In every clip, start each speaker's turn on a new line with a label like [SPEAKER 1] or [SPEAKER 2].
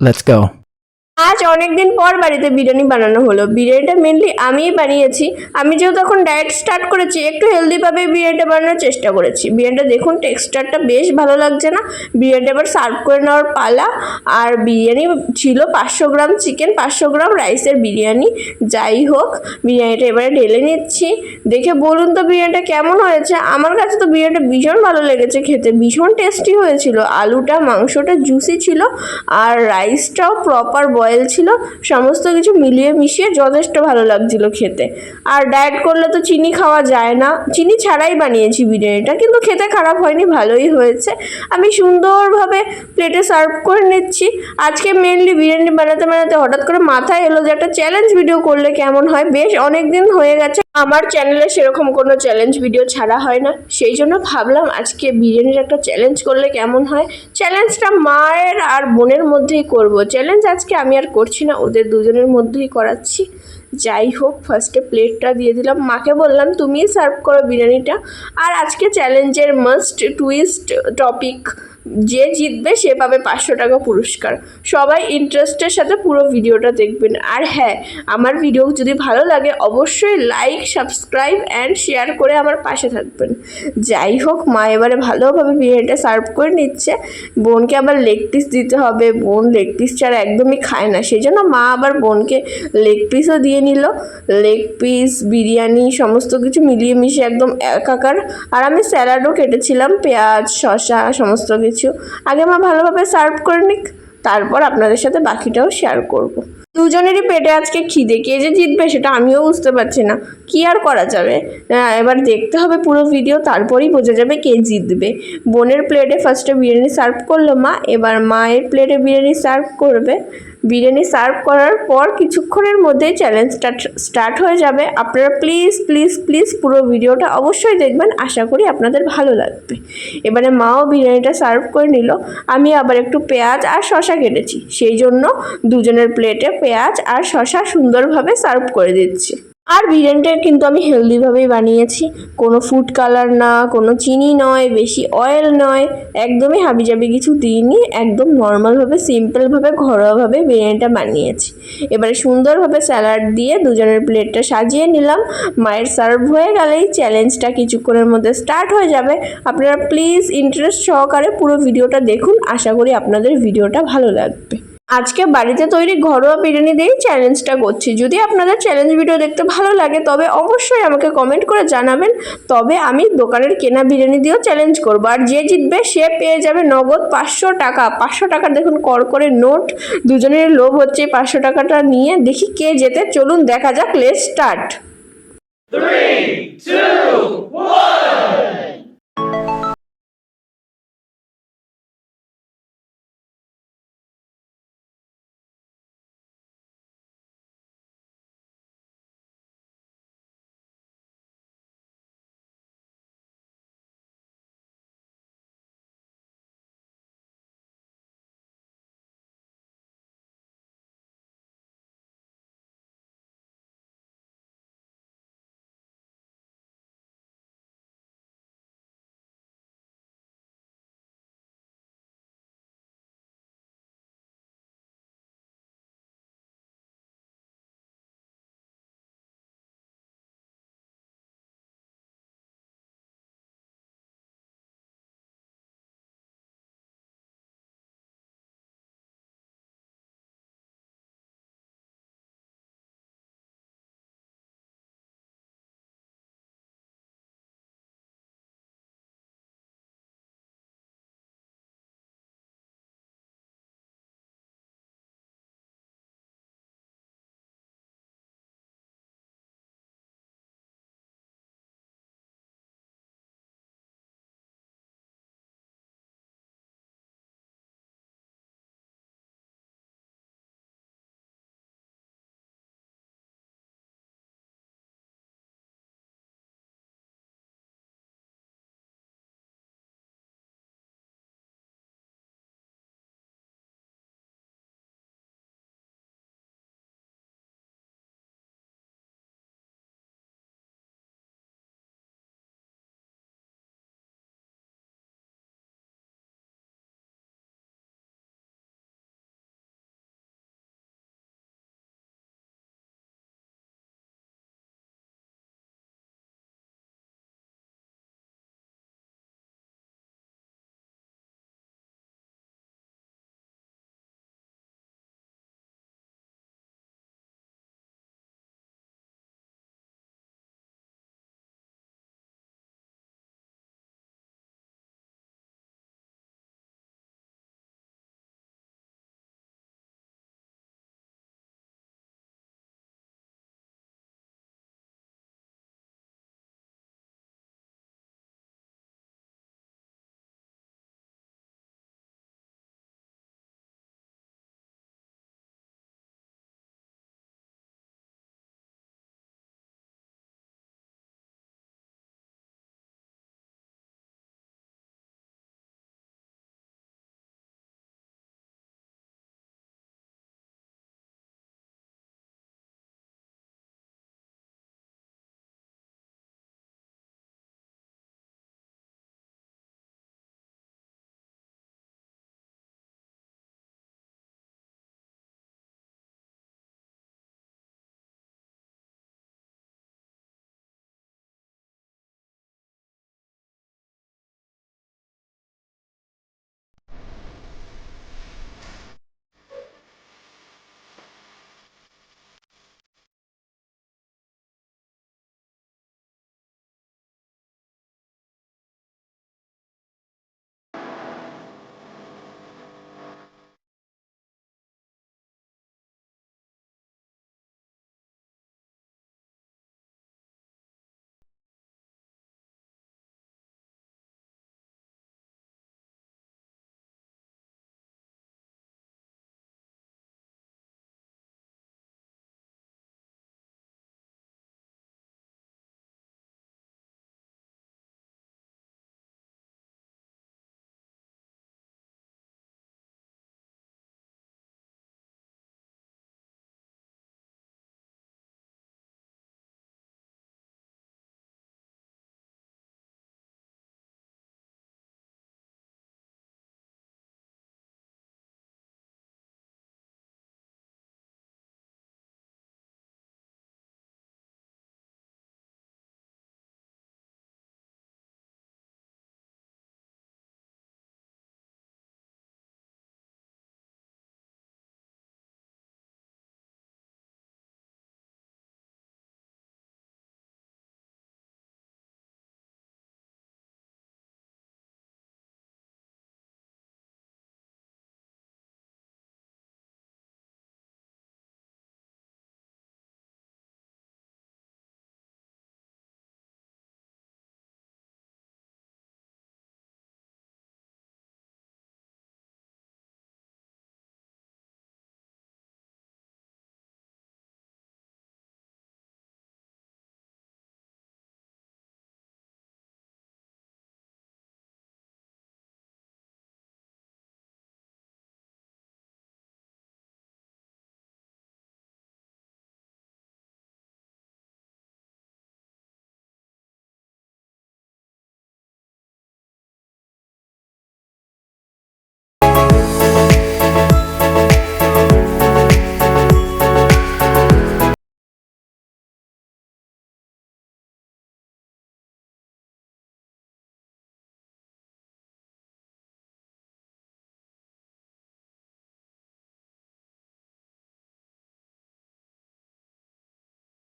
[SPEAKER 1] Let's go.
[SPEAKER 2] আজ অনেকদিন পর বাড়িতে বিরিয়ানি বানানো হলো। বিরিয়ানিটা মেনলি আমিই বানিয়েছি। আমি যেহেতু এখন ডায়েট স্টার্ট করেছি, একটু হেলদিভাবে বিরিয়ানিটা বানানোর চেষ্টা করেছি। বিরিয়ানিটা দেখুন, টেক্সচারটা বেশ ভালো লাগছে না? বিরিয়ানিটা এবার সার্ভ করে নেওয়ার পালা। আর বিরিয়ানি ছিল 500 গ্রাম চিকেন, 500 গ্রাম রাইসের বিরিয়ানি। যাই হোক, বিরিয়ানিটা এবারে ঢেলে নিচ্ছি। দেখে বলুন তো বিরিয়ানিটা কেমন হয়েছে? আমার কাছে তো বিরিয়ানিটা ভীষণ ভালো লেগেছে খেতে, ভীষণ টেস্টি হয়েছিল। আলুটা, মাংসটা জুসি ছিল, আর রাইসটাও প্রপার বয়েল ছিল। সমস্ত কিছু মিলিয়ে মিশিয়ে যথেষ্ট ভালো লাগছিল খেতে। আর ডায়েট করলে তো চিনি খাওয়া যায় না, চিনি ছাড়াই বানিয়েছি বিরিয়ানিটা, কিন্তু খেতে খারাপ হয়নি, ভালোই হয়েছে। আমি সুন্দরভাবে প্লেটে সার্ভ করে নিচ্ছি। আজকে মেনলি বিরিয়ানি বানাতে বানাতে হঠাৎ করে মাথায় এলো যে একটা চ্যালেঞ্জ ভিডিও করলে কেমন হয়। বেশ অনেক দিন হয়ে গেছে আমার চ্যানেলে সেরকম কোনো চ্যালেঞ্জ ভিডিও ছাড়া হয় না, সেই জন্য ভাবলাম আজকে বিরিয়ানির একটা চ্যালেঞ্জ করলে কেমন হয়। চ্যালেঞ্জটা মায়ের আর বোনের মধ্যেই করব। চ্যালেঞ্জ আজকে আমি আর করছি না, ওদের দুজনের মধ্যেই করাচ্ছি। যাই হোক, ফার্স্টে প্লেটটা দিয়ে দিলাম, মাকে বললাম তুমিই সার্ভ করো বিরিয়ানিটা। আর আজকে চ্যালেঞ্জের মাস্ট টুইস্ট টপিক, যে জিতবে সে পাবে 500 টাকা পুরস্কার। সবাই ইন্টারেস্টের সাথে পুরো ভিডিওটা দেখবেন। আর হ্যাঁ, আমার ভিডিও যদি ভালো লাগে অবশ্যই লাইক, সাবস্ক্রাইব অ্যান্ড শেয়ার করে আমার পাশে থাকবেন। যাই হোক, মা এবারে ভালোভাবে বিরিয়ানিটা সার্ভ করে নিচ্ছে। বোনকে আবার লেগ পিস দিতে হবে, বোন লেগ পিস ছাড়া একদমই খায় না, সেই জন্য মা আবার বোনকে লেগ পিসও দিয়ে নিল। লেগ পিস, বিরিয়ানি সমস্ত কিছু মিলিয়ে মিশিয়ে একদম একাকার। আর আমি স্যালাডও কেটেছিলাম, পেঁয়াজ, শসা সমস্ত কিছু। আগে মা ভালোভাবে সার্ভ করে নিক, তারপর আপনাদের সাথে বাকিটাও শেয়ার করব। দুজনেরই পেটে আজকে খিদে, কে যে জিতবে সেটা আমিও বুঝতে পারছি না। কি আর করা যাবে, এবার দেখতে হবে পুরো ভিডিও, তারপরেই বোঝা যাবে কে জিতবে। বোনের প্লেটে ফার্স্টে বিরিয়ানি সার্ভ করলো মা, এবার মায়ের প্লেটে বিরিয়ানি সার্ভ করবে। বিরিয়ানি সার্ভ করার পর কিছুক্ষণের মধ্যেই চ্যালেঞ্জটা স্টার্ট হয়ে যাবে। আপনারা প্লিজ প্লিজ প্লিজ পুরো ভিডিওটা অবশ্যই দেখবেন, আশা করি আপনাদের ভালো লাগবে। এবারে মাও বিরিয়ানিটা সার্ভ করে নিল। আমি আবার একটু পেঁয়াজ আর শসা কেটেছি, সেই জন্য দুজনের প্লেটে পেঁয়াজ আর শসা সুন্দরভাবে সার্ভ করে দিচ্ছি। আর বিরিয়ানিটা কিন্তু আমি হেলদিভাবেই বানিয়েছি, কোনো ফুড কালার না, কোনো চিনি নয়, বেশি অয়েল নয়, একদমই হাবিজাবি কিছু দিইনি। একদম নর্মালভাবে, সিম্পলভাবে, ঘরোয়াভাবে বিরিয়ানিটা বানিয়েছি। এবারে সুন্দরভাবে স্যালাড দিয়ে দুজনের প্লেটটা সাজিয়ে নিলাম। মায়ের সার্ভ হয়ে গেলেই চ্যালেঞ্জটা কিছুক্ষণের মধ্যে স্টার্ট হয়ে যাবে। আপনারা প্লিজ ইন্টারেস্ট সহকারে পুরো ভিডিওটা দেখুন, আশা করি আপনাদের ভিডিওটা ভালো লাগবে। আজকে বাড়িতে তৈরি ঘরোয়া বিরিয়ানি দিয়েই চ্যালেঞ্জটা করছি। যদি আপনাদের চ্যালেঞ্জ ভিডিও দেখতে ভালো লাগে তবে অবশ্যই আমাকে কমেন্ট করে জানাবেন, তবে আমি দোকানের কেনা বিরিয়ানি দিয়েও চ্যালেঞ্জ করবো। আর যে জিতবে সে পেয়ে যাবে নগদ 500 টাকা। 500 টাকার দেখুন করে নোট, দুজনের লোভ হচ্ছে 500 টাকাটা নিয়ে। দেখি কে জেতে, চলুন দেখা যাক, লেটস স্টার্ট।
[SPEAKER 3] 3, 2, 1.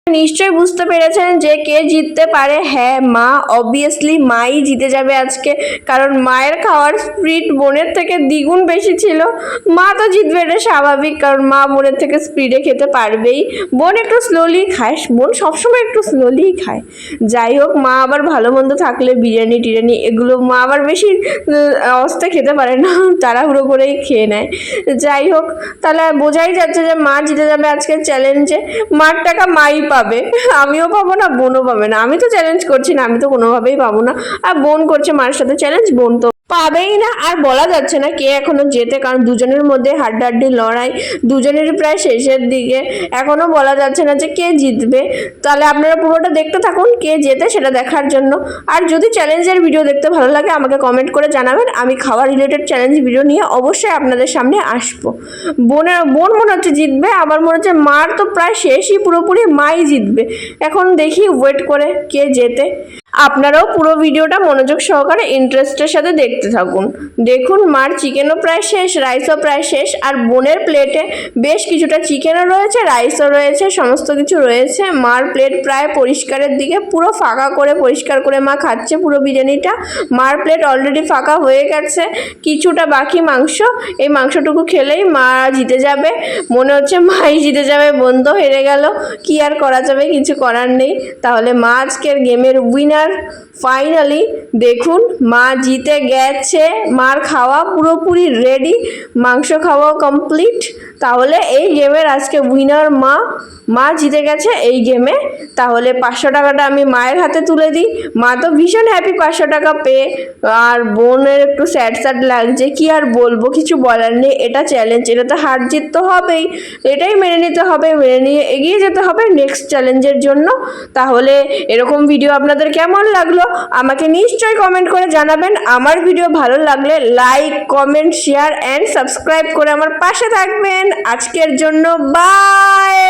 [SPEAKER 2] নিশ্চয়ই বুঝতে পেরেছেন যে কে জিততে পারে। হ্যাঁ, মা, অবভিয়াসলি মাই জিতে যাবে আজকে, কারণ মায়ের খাওয়ার স্পিড বোনের থেকে দ্বিগুণ বেশি ছিল। মা তো জিতবে, এটা স্বাভাবিক, কারণ মা বোনের থেকে স্পিডে খেতে পারবেই। বোন একটু স্লোলি খায়, বোন সবসময় একটু স্লোলি খায়। যাই হোক, মা আবার ভালো মন্দ থাকলে বিরিয়ানি টিরিয়ানি এগুলো মা আবার বেশি অবস্থায় খেতে পারে না, তাড়াহুড়ো করেই খেয়ে নেয়। যাই হোক, তাহলে বোঝাই যাচ্ছে যে মা জিতে যাবে আজকের চ্যালেঞ্জে। মার টাকা মাই পাবে, আমিও পাবো না, বোনও পাবে না। আমি তো চ্যালেঞ্জ করছি না, আমি তো কোনোভাবেই পাবো না। আর বোন করছে মার সাথে চ্যালেঞ্জ, বোন তো পাবেই না। আর বলা যাচ্ছে না কে এখনো জেতে, কারণ দুজনের মধ্যে হাড্ডাহাড্ডি লড়াই, দুজনেরই প্রায় শেষের দিকে। এখনো বলা যাচ্ছে না যে কে জিতবে। তাহলে আপনারা পুরোটা দেখতে থাকুন কে জেতে সেটা দেখার জন্য। আর যদি চ্যালেঞ্জের ভিডিও দেখতে ভালো লাগে আমাকে কমেন্ট করে জানাবেন, আমি খাওয়া রিলেটেড চ্যালেঞ্জ ভিডিও নিয়ে অবশ্যই আপনাদের সামনে আসবো। বোন মনে হচ্ছে জিতবে, আমার মনে হচ্ছে মার তো প্রায় শেষই, পুরোপুরি মাই জিতবে। এখন দেখি ওয়েট করে কে জেতে। আপনারাও পুরো ভিডিওটা মনোযোগ সহকারে ইন্টারেস্টের সাথে দেখতে থাকুন। দেখুন, মার চিকেনও প্রায় শেষ, রাইসও প্রায় শেষ, আর বোনের প্লেটে বেশ কিছুটা চিকেনও রয়েছে, রাইসও রয়েছে, সমস্ত কিছু রয়েছে। মার প্লেট প্রায় পরিষ্কারের দিকে, পুরো ফাঁকা করে পরিষ্কার করে মা খাচ্ছে পুরো বিরিয়ানিটা। মার প্লেট অলরেডি ফাঁকা হয়ে গেছে, কিছুটা বাকি মাংস, এই মাংসটুকু খেলেই মা জিতে যাবে। মনে হচ্ছে মাই জিতে যাবে, বোন তো হেরে গেল, কি আর করা যাবে, কিছু করার নেই। তাহলে মা আজকের গেমের উইনার। ফাইনালি দেখুন, মা জিতে গেছে, মার খাওয়া পুরোপুরি রেডি, মাংস খাওয়া কমপ্লিট। তাহলে এই গেমের আজকে উইনার মা জিতে গেছে এই গেমে। তাহলে 500 টাকাটা আমি মায়ের হাতে তুলে দিই। মা তো ভীষণ হ্যাপি 500 টাকা পেয়ে, আর বোনের একটু স্যাড লাগছে, কি আর বলবো, কিছু বলার নেই। এটা চ্যালেঞ্জ, এটা তো হার জিত তো হবেই, এটাই মেনে নিতে হবে, মেনে নিয়ে এগিয়ে যেতে হবে নেক্সট চ্যালেঞ্জের জন্য। তাহলে এরকম ভিডিও আপনাদের কেমন লাগলো আমাকে নিশ্চয়ই কমেন্ট করে জানাবেন। আমার ভিডিও ভালো লাগলে like, comment, share and subscribe করে আমার পাশে থাকবেন। আজকের জন্য বাই।